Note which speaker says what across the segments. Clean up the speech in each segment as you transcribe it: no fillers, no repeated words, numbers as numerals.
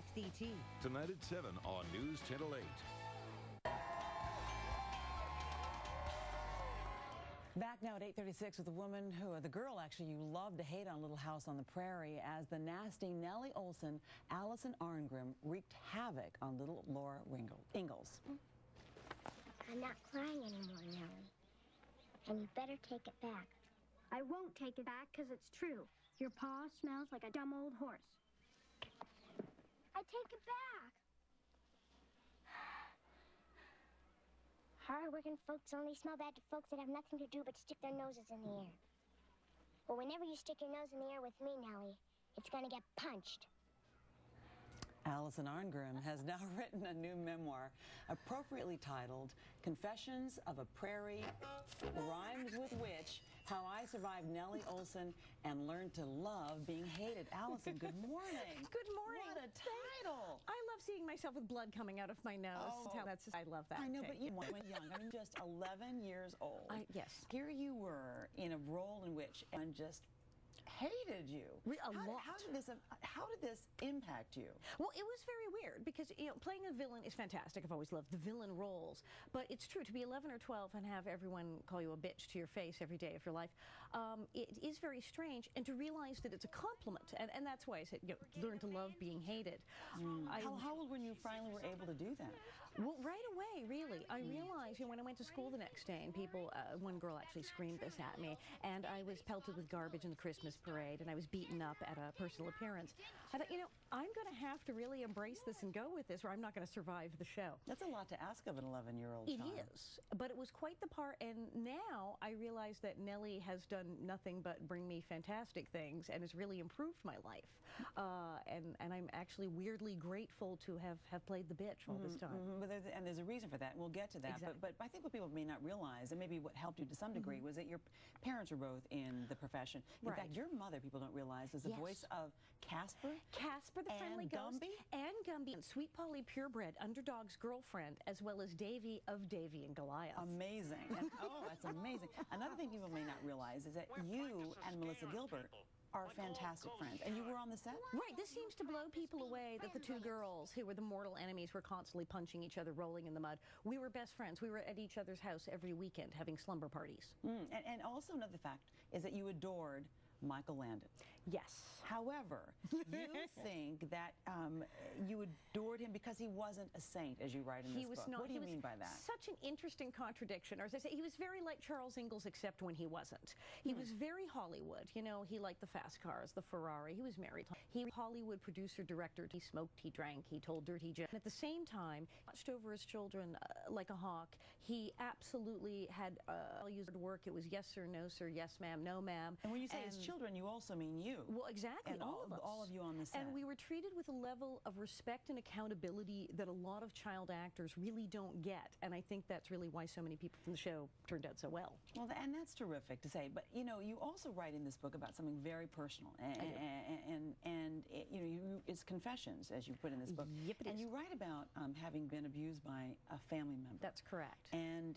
Speaker 1: Next ET.
Speaker 2: Tonight at 7 on News Channel 8.
Speaker 3: Back now at 8:36 with the girl actually you love to hate on Little House on the Prairie, as the nasty Nellie Olson, Alison Arngrim, wreaked havoc on little Laura Ingalls.
Speaker 4: I'm not crying anymore, Nellie. And you better take it back.
Speaker 5: I won't take it back because it's true. Your paw smells like a dumb old horse.
Speaker 4: I take it back. Hard-working folks only smell bad to folks that have nothing to do but stick their noses in the air. Well, whenever you stick your nose in the air with me, Nellie, it's gonna get punched.
Speaker 3: Alison Arngrim has now written a new memoir, appropriately titled Confessions of a Prairie, Rhymes with Which, How I Survived Nellie Olson and Learned to Love Being Hated. Alison, good morning.
Speaker 1: Good morning.
Speaker 3: What a title.
Speaker 1: I love seeing myself with blood coming out of my nose.
Speaker 3: Oh,
Speaker 1: I love that.
Speaker 3: I know, but you went young. I mean, just 11 years old.
Speaker 1: Yes.
Speaker 3: Here you were in a role in which everyone just hated you. How did this impact you?
Speaker 1: Well, it was very weird because, you know, playing a villain is fantastic. I've always loved the villain roles. But it's true, to be 11 or 12 and have everyone call you a bitch to your face every day of your life, it is very strange. And to realize that it's a compliment, and that's why I said, you know, learn to love being hated.
Speaker 3: How old when you finally were able to do that?
Speaker 1: Well, right away, really. I realized, you know, when I went to school the next day and people, one girl actually screamed this at me, and I was pelted with garbage in the Christmas parade, and I was beaten up at a personal appearance. I thought, you know, I'm going to have to really embrace this and go with this, or I'm not going to survive the show.
Speaker 3: That's a lot to ask of an 11-year-old child.
Speaker 1: It is, but it was quite the part, and now I realize that Nellie has done nothing but bring me fantastic things and has really improved my life. And I'm actually weirdly grateful to have played the bitch all this time.
Speaker 3: But there's a reason for that, and we'll get to that.
Speaker 1: Exactly.
Speaker 3: But I think what people may not realize, and maybe what helped you to some degree, was that your parents were both in the profession. In fact, your mother, people don't realize, is the voice of Casper.
Speaker 1: Casper the Friendly Ghost. And Gumby. And Sweet Polly Purebred, Underdog's girlfriend, as well as Davy of Davy and Goliath.
Speaker 3: Amazing. Oh, that's amazing. Another thing people may not realize is that you and Melissa Gilbert are fantastic friends, and you were on the set?
Speaker 1: Right. This seems to blow people away that the two girls who were the mortal enemies were constantly punching each other, rolling in the mud. We were best friends. We were at each other's house every weekend having slumber parties.
Speaker 3: And also another fact is that you adored Michael Landon.
Speaker 1: Yes.
Speaker 3: However, you think that you adored him because he wasn't a saint, as you write in this book. What do you mean by that?
Speaker 1: Such an interesting contradiction. Or as I say, he was very like Charles Ingalls, except when he wasn't. He was very Hollywood. You know, he liked the fast cars, the Ferrari. He was married. He was a Hollywood producer, director. He smoked, he drank, he told dirty jokes. And at the same time, watched over his children like a hawk. He absolutely had values at work. It was yes sir, no sir, yes ma'am, no ma'am.
Speaker 3: And when you say his children, you also mean you.
Speaker 1: Well, exactly.
Speaker 3: And all of you on the set.
Speaker 1: And we were treated with a level of respect and accountability that a lot of child actors really don't get. And I think that's really why so many people from the show turned out so well.
Speaker 3: Well, and that's terrific to say. But, you know, you also write in this book about something very personal. And it's confessions, as you put in this book.
Speaker 1: Yep, it is.
Speaker 3: And you write about having been abused by a family member.
Speaker 1: That's correct.
Speaker 3: And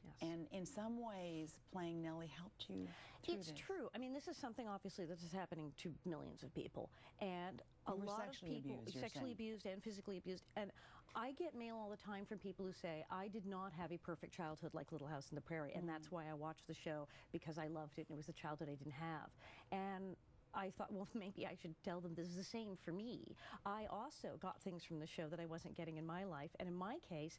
Speaker 3: in some ways, playing Nellie helped you through this.
Speaker 1: It's true. I mean, this is something, obviously, that is happening to millions of people. And a lot of people sexually abused and physically abused. And I get mail all the time from people who say, I did not have a perfect childhood like Little House on the Prairie. And that's why I watched the show, because I loved it. And it was the childhood I didn't have. And I thought, well, maybe I should tell them this is the same for me. I also got things from the show that I wasn't getting in my life. And in my case,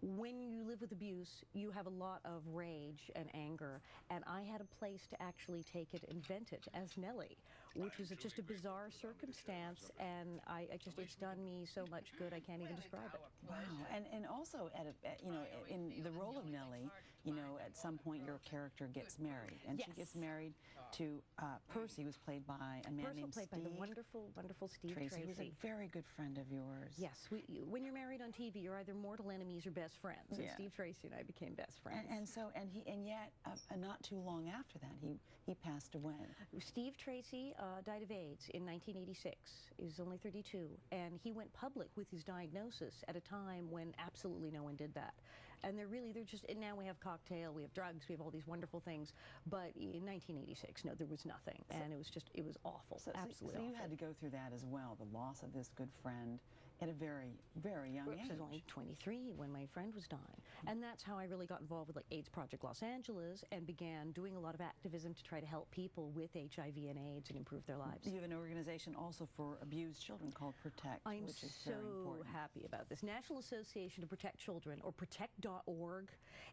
Speaker 1: when you live with abuse, you have a lot of rage and anger, and I had a place to actually take it and vent it as Nellie, which was just a bizarre circumstance, and it's done me so much good I can't even describe it.
Speaker 3: Wow. And also, you know, in the role of Nellie, you know, at some point your character gets married, and she gets married to Percy, who's played by a man named Steve.
Speaker 1: Played by the wonderful Steve Tracy.
Speaker 3: Who's a very good friend of yours.
Speaker 1: Yes. When you're married on TV, you're either mortal enemies or best friends. And Steve Tracy and I became best friends.
Speaker 3: And yet, not too long after that, he passed away.
Speaker 1: Steve Tracy died of AIDS in 1986. He was only 32, and he went public with his diagnosis at a time when absolutely no one did that. And they're just, and now we have cocktail, we have drugs, we have all these wonderful things, but in 1986, no, there was nothing, and it was awful, absolutely
Speaker 3: So you
Speaker 1: awful.
Speaker 3: had to go through that as well, the loss of this good friend, at a very, very young age.
Speaker 1: I was only 23 when my friend was dying. And that's how I really got involved with like AIDS Project Los Angeles and began doing a lot of activism to try to help people with HIV and AIDS and improve their lives.
Speaker 3: You have an organization also for abused children called Protect, which is very important.
Speaker 1: I'm so happy about this. National Association to Protect Children, or protect.org,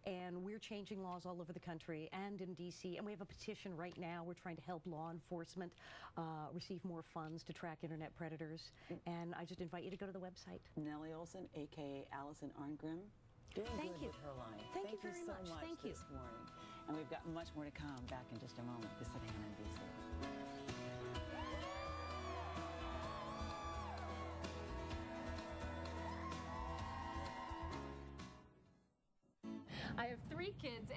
Speaker 1: and we're changing laws all over the country and in D.C., and we have a petition right now. We're trying to help law enforcement receive more funds to track internet predators, and I just invite you to go to the website.
Speaker 3: Nellie Olson, a.k.a. Alison Arngrim, doing
Speaker 1: Thank
Speaker 3: good
Speaker 1: you.
Speaker 3: with her life.
Speaker 1: Thank you very much.
Speaker 3: So much
Speaker 1: Thank you.
Speaker 3: this morning. And we've got much more to come back in just a moment. This is Hannah in D.C.
Speaker 6: I have 3 kids.